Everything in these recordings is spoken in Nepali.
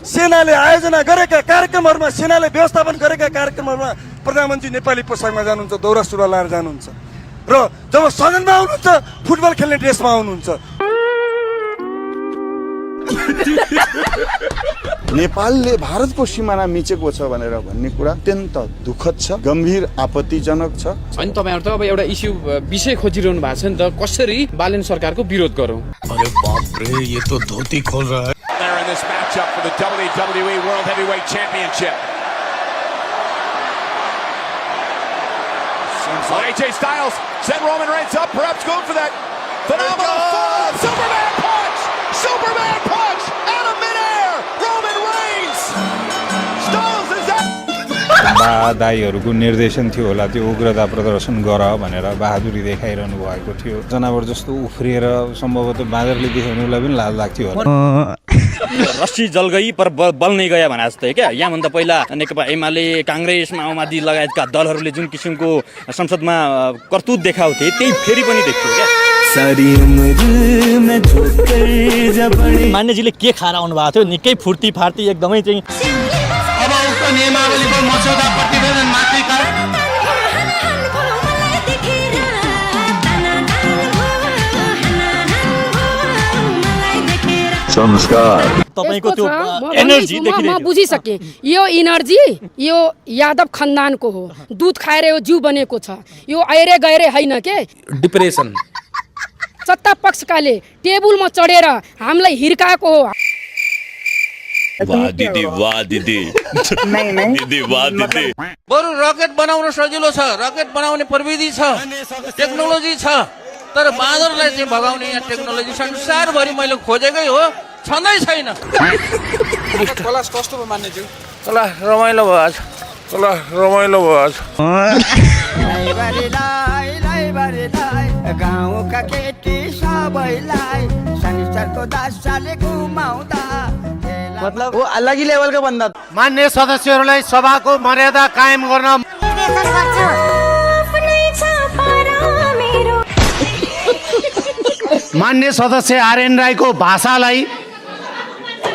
सेनाले आयोजना गरेका कार्यक्रमहरूमा सेनाले व्यवस्थापन गरेका कार्यक्रमहरूमा प्रधानमन्त्री नेपाली पोसाकमा जानुहुन्छ, दौरा सुरुवाल लाएर जानुहुन्छ र जब सदनमा आउनुहुन्छ फुटबल खेल्ने ड्रेसमा आउनुहुन्छ। नेपालले भारतको सिमाना मिचेको छ भनेर भन्ने कुरा अत्यन्त दुःखद छ, गम्भीर आपत्तिजनक छ। अनि तपाईहरु त अब एउटा विषय खोजिरहनु भएको छ नि त, कसरी बालेन सरकारको विरोध गरौँ। अरे बाप रे, ये तो धोती खोल रहा है। They're in this matchup for the WWE World Heavyweight Championship. AJ Styles set Roman Reigns up, perhaps going for that phenomenal fall. Superman punch! Superman punch! Out of midair! Roman Reigns! Styles is out! दाइहरूको निर्देशन थियो होला, त्यो उग्रता प्रदर्शन गर भनेर बहादुरी देखाइरहनु भएको थियो। जनावर जस्तो उफ्रिएर सम्भवतः बाँदरले देखाउनुलाई पनि लाज लाग्थ्यो होला। रस्सी जल गई पर बल नै गया भने जस्तै क्या। यहाँभन्दा पहिला नेकपा एमाले, काङ्ग्रेस, माओवादी लगायतका दलहरूले जुन किसिमको संसदमा करतुत देखाउँथे त्यही फेरि पनि देखियो क्या। मान्यजीले के खाएर आउनु भएको थियो, निकै फुर्ती फार्ती एकदमै चाहिँ। अब उक्त नियमावलीको मस्यौदा प्रतिवेदन माथि संस्कार तपाईको त्यो एनर्जी देखिरहेको म बुझिसके। यो एनर्जी यो यादव खानदानको हो, दूध खाएर यो जिउ बनेको छ, यो आइरे गइरे हैन के। डिप्रेसन सत्ता पक्षकाले टेबुलमा चढेर हामीलाई हिर्काएको हो। वाह दिदी, वाह दिदी, दिदी वाह दिदी। बरु रकेट बनाउन सजिलो छ, रकेट बनाउने प्रविधि छ, टेक्नोलोजी छ, तर बाँदरलाई चाहिँ भगाउने यहाँ टेक्नोलोजी संसारभरि मैले खोजेकै हो, छँदै छैन। क्लास कस्तो भयो मान्यज्यू? चला रमाइलो भयो आज, चला रमाइलो भयो आज। गाउँका केटी सबैलाई शनिचरको 10 साले घुमाउँदा मतलब वो अलग ही लेभल का बन्दा। मान्य सदस्यहरूलाई सभाको मर्यादा कायम गर्न मान्य सदस्य आरएन राईको भाषालाई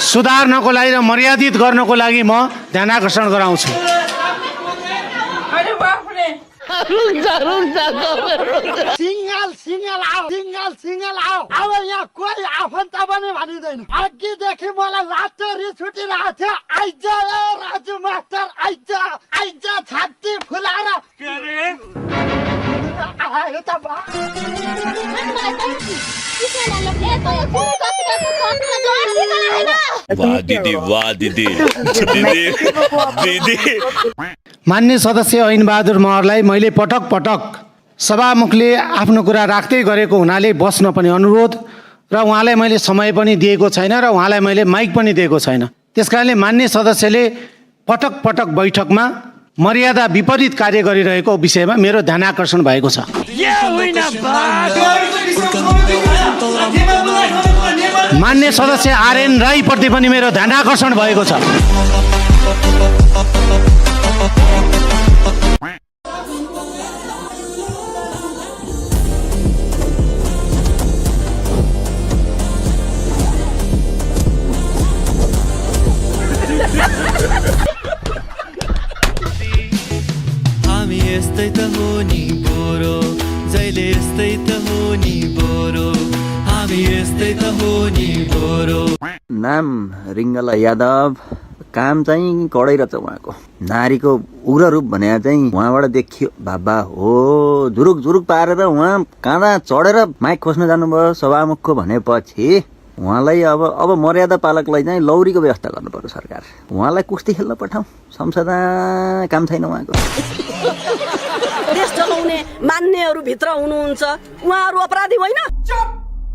सुधार्नको लागि र मर्यादित गर्नको लागि म ध्यानाकर्षण गराउँछु। सिङ्गल आओ अब यहाँ कोही आफन्त पनि भनिँदैन। अघिदेखि मलाई लाटो रिस उठिरहेको थियो। आइज राजु मास्टर, आइज आइज छाती फुलाएर वाह दिदी, वाह दिदी, दिदी, दिदी। मान्य सदस्य ऐन बहादुर महरलाई मैले पटक पटक सभामुखले आफ्नो कुरा राख्दै गरेको हुनाले बस्न पनि अनुरोध र उहाँलाई मैले समय पनि दिएको छैन र उहाँलाई मैले माइक पनि दिएको छैन। त्यसकारणले मान्य सदस्यले पटक पटक बैठकमा मर्यादा विपरीत कार्य गरिरहेको विषयमा मेरो ध्यानाकर्षण भएको छ। मान्य सदस्य आरएन राईप्रति पनि मेरो ध्यानाकर्षण भएको छ। हामी यस्तै त हो नि बोरो, जहिले यस्तै त हो नि बोरो, हामी यस्तै त हो नि बोरो। नाम रिङ्गला यादव, काम चाहिँ कडै रहेछ उहाँको। नारीको उग्र रूप भने चाहिँ उहाँबाट देखियो। बाबा हो, जुरुक जुरुक पारेर उहाँ काँदा चढेर माइक खोज्न जानुभयो सभामुखको भनेपछि उहाँलाई अब मर्यादा पालकलाई चाहिँ लौरीको व्यवस्था गर्नु पर्यो सरकार। उहाँलाई कुस्ती खेल्न पठाउँ, संसदमा काम छैन उहाँको। देश चलाउने मान्नेहरू भित्र हुनुहुन्छ, उहाँहरू अपराधी होइन।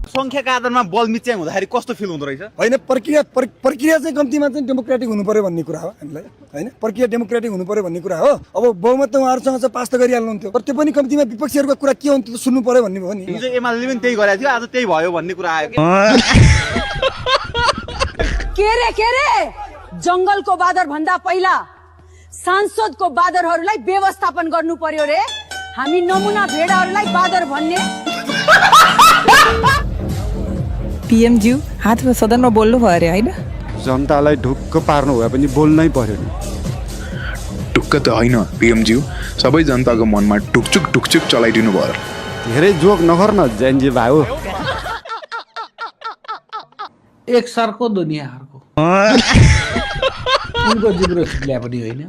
संख्याका आधारमा बल मिच्याङ हुँदाखेरि कस्तो फिल हुँदो रहेछ? होइन, प्रक्रिया चाहिँ कम्तीमा चाहिँ डेमोक्रेटिक हुनु पर्यो भन्ने कुरा हो हामीलाई, होइन? प्रक्रिया डेमोक्रेटिक हुनु पर्यो भन्ने कुरा हो। अब बहुमत त उहाँहरूसँग चाहिँ पास त गरिहाल्नुहुन्थ्यो, तर त्यो पनि कम्तीमा विपक्षीहरूको कुरा के हो त्यो सुन्नु पर्यो भन्ने भयो नि। हिजो एमाले पनि त्यही गरेको थियो, आज त्यही भयो भन्ने कुरा आयो के रे जंगलको बादर भन्दा पहिला सांसदको बादरहरूलाई व्यवस्थापन गर्नु पर्यो रे। हामी नमुना भेडाहरूलाई बादर भन्ने। पीएमज्यू हात सदनमा बोल्नु भयो अरे होइन? जनतालाई ढुक्क पार्नु भए पनि बोल्नै पर्यो नि। टुक्क त होइन पिएमज्यू, सबै जनताको मनमा टुकचुक चलाइदिनु भयो। धेरै जोक नगर्न जैनजी भाइ हो। एक सरको दुनियाँहरूको उनको जिब्रो छिप्ल्या पनि होइन,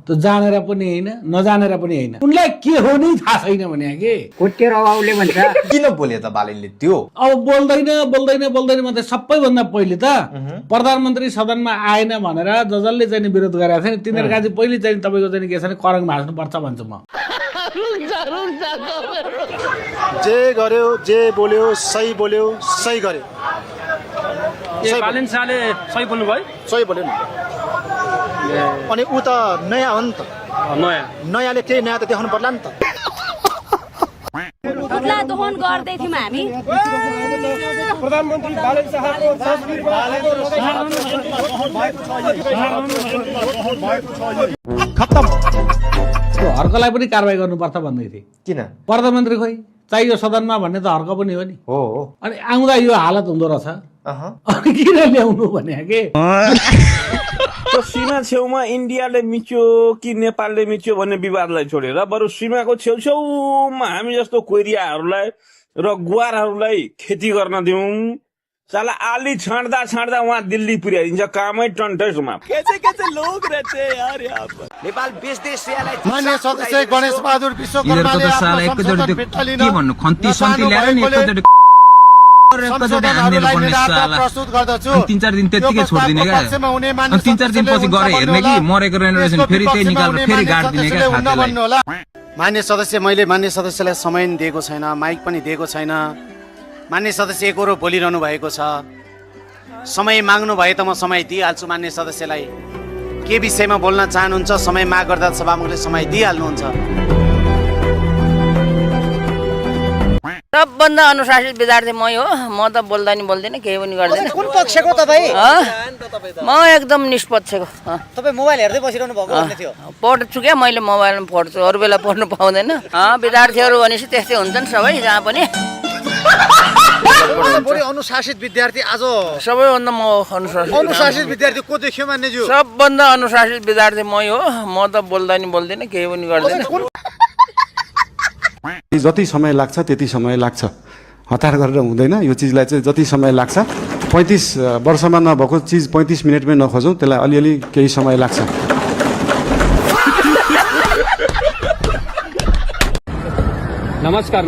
त्यो जानेर पनि होइन, नजानेर पनि होइन, उनलाई के हो नै थाहा छैन भने के कोटेर अभावले भन्छ। किन बोले त बालेनले त्यो? अब बोल्दैन मात्रै, सबैभन्दा पहिले त प्रधानमन्त्री सदनमा आएन भनेर जसले चाहिँ विरोध गरेका थिए तिनीहरूका चाहिँ पहिले चाहिँ तपाईँको चाहिँ के छ भने करङ भाँच्नुपर्छ भन्छु म। जे गर्यो, जे बोल्यो, सही गर्यो। बालेन शाहले सही बोल्नु भयो? सही बोल्यो नि। अनि ऊ त नयाँ हो नि त, नयाँले केही नयाँ त देखाउनु पर्ला नि त। पुतला दोहन गर्दै थियौँ हामी। प्रधानमन्त्री बालेन शाहको खत्तम। हर्कलाई पनि कारवाही गर्नुपर्छ भन्दै थिए। किन? प्रधानमन्त्री खोइ चाहियो सदनमा भन्ने त हर्क पनि हो नि। हो। अनि आउँदा यो हालत हुँदो रहेछ, अनि किन ल्याउनु भने के? त्यो सीमा छेउमा इन्डियाले मिच्यो कि नेपालले मिच्यो भन्ने विवादलाई छोडेर बरु सीमाको छेउछेउमा हामी जस्तो कोइरियाहरूलाई र गुवारहरूलाई खेती गर्न दिउँ। साला आली छाड्दा वहाँ दिल्ली पुर्याइदिन्छ, कामै टन्टसमा। नेपाल बेच देश मान्य सदस्य गणेश बहादुर विश्वकर्माले के भन्नु खन्ती सन्ती ल्याएर नि प्रस्तुत गर्दछु। 3-4 दिन त्यतिकै छोड्दिने क्या, 3-4 दिनपछि गएर हेर्ने कि मरेको रेनोभेसन फेरि त्यही निकालेर फेरि गाड्दिने क्या खातालाई। मान्य सदस्य, मैले मान्य सदस्यलाई समय दिएको छैन, माइक पनि दिएको छैन। मान्य सदस्य एकरो बोलिरहनु भएको छ, समय माग्नु भए त म समय दिइहाल्छु मान्य सदस्यलाई। के विषयमा बोल्न चाहनुहुन्छ समय माग गर्दा सभामुखले समय दिइहाल्नुहुन्छ। सबभन्दा अनुशासित विद्यार्थी मै हो, म त बोल्दिनँ, केही पनि गर्दैन। कुन पक्षको तपाईँ? म एकदम निष्पक्षको। तपाईँ मोबाइल हेर्दै बसिरहनु भएको भन्ने थियो। पढ्छु क्या, मैले मोबाइलमा पढ्छु, अरू बेला पढ्नु पाउँदैन। विद्यार्थीहरू भनेपछि त्यस्तै हुन्छन् सबै, जहाँ पनि। बढी अनुशासित विद्यार्थी आज सबैभन्दा म अनुशासित विद्यार्थी को देख्यो मान्यज्यू? सबभन्दा अनुशासित विद्यार्थी मै हो, म त बोल्दिनँ, केही पनि गर्दैन। जति समय लाग्छ त्यति समय लाग्छ, हतार गरेर हुँदैन। यो चिजलाई चाहिँ जति समय लाग्छ, 35 वर्षमा नभएको चिज 35 मिनटमै नखोजौँ, त्यसलाई अलिअलि केही समय लाग्छ। नमस्कार।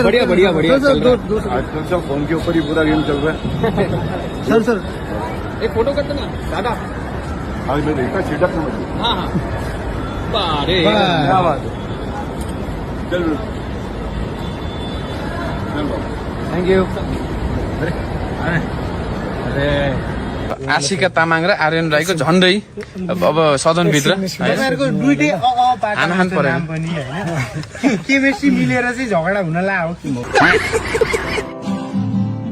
बढ़िया चल रहा है। आजकल सब फोन के ऊपर ही पूरा गेम चल रहा है। सर एक फोटो करते ना दादा। आज मैं देखा सेटअप में। हाँ बारे क्या बात है। चल थैंक यू। अरे आशिका तामाङ र आर्यन राईको झन्डै अब सदनभित्र हान पर्यो। केमिस्ट्री मिलेर चाहिँ झगडा हुन लाग्यो कि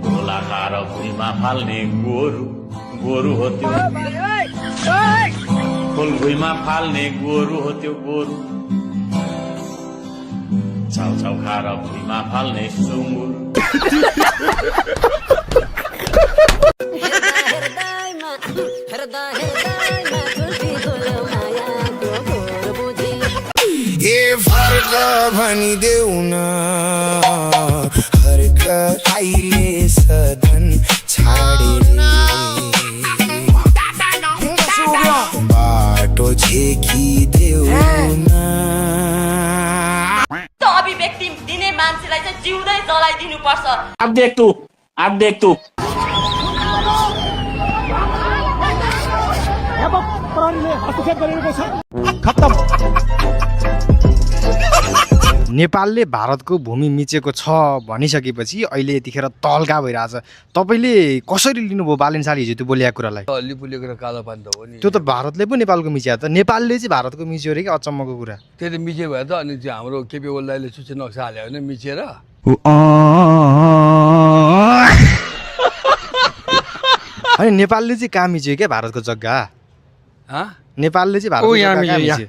गोलाकार भुइँमा फाल्ने गोरु हो त्यो, खोल भुइँमा फाल्ने गोरु हो त्यो गोरु, छाउ खाएर भुइँमा फाल्ने सुँगुर। भनिदेऊ न हर्क आइले सदन छाडेर बाटो झेकिदेऊ न। अभिव्यक्ति दिने मान्छेलाई चाहिँ जिउँदै जलाइदिनु पर्छ। अब देख तू खत्तम। नेपालले भारतको भूमि मिचेको छ भनिसकेपछि अहिले यतिखेर तल्का भइरहेछ। तपाईँले कसरी लिनुभयो बालेन शाहले हिजो त्यो बोलेको कुरालाई? अलि बोलेको कालो पानी त हो नि। त्यो त भारतले पो नेपालको मिच्या त, नेपालले चाहिँ भारतको मिच्यो अरे कि अचम्मको कुरा। त्यही त मिचे भयो त। अनि चाहिँ हाम्रो केपी ओलीले सूची नक्सा हाल्यो भने मिचेर अनि नेपालले चाहिँ कहाँ मिच्यो क्या भारतको जग्गा? नेपालले चाहिँ भारतको जग्गा कहाँ मिच्यो?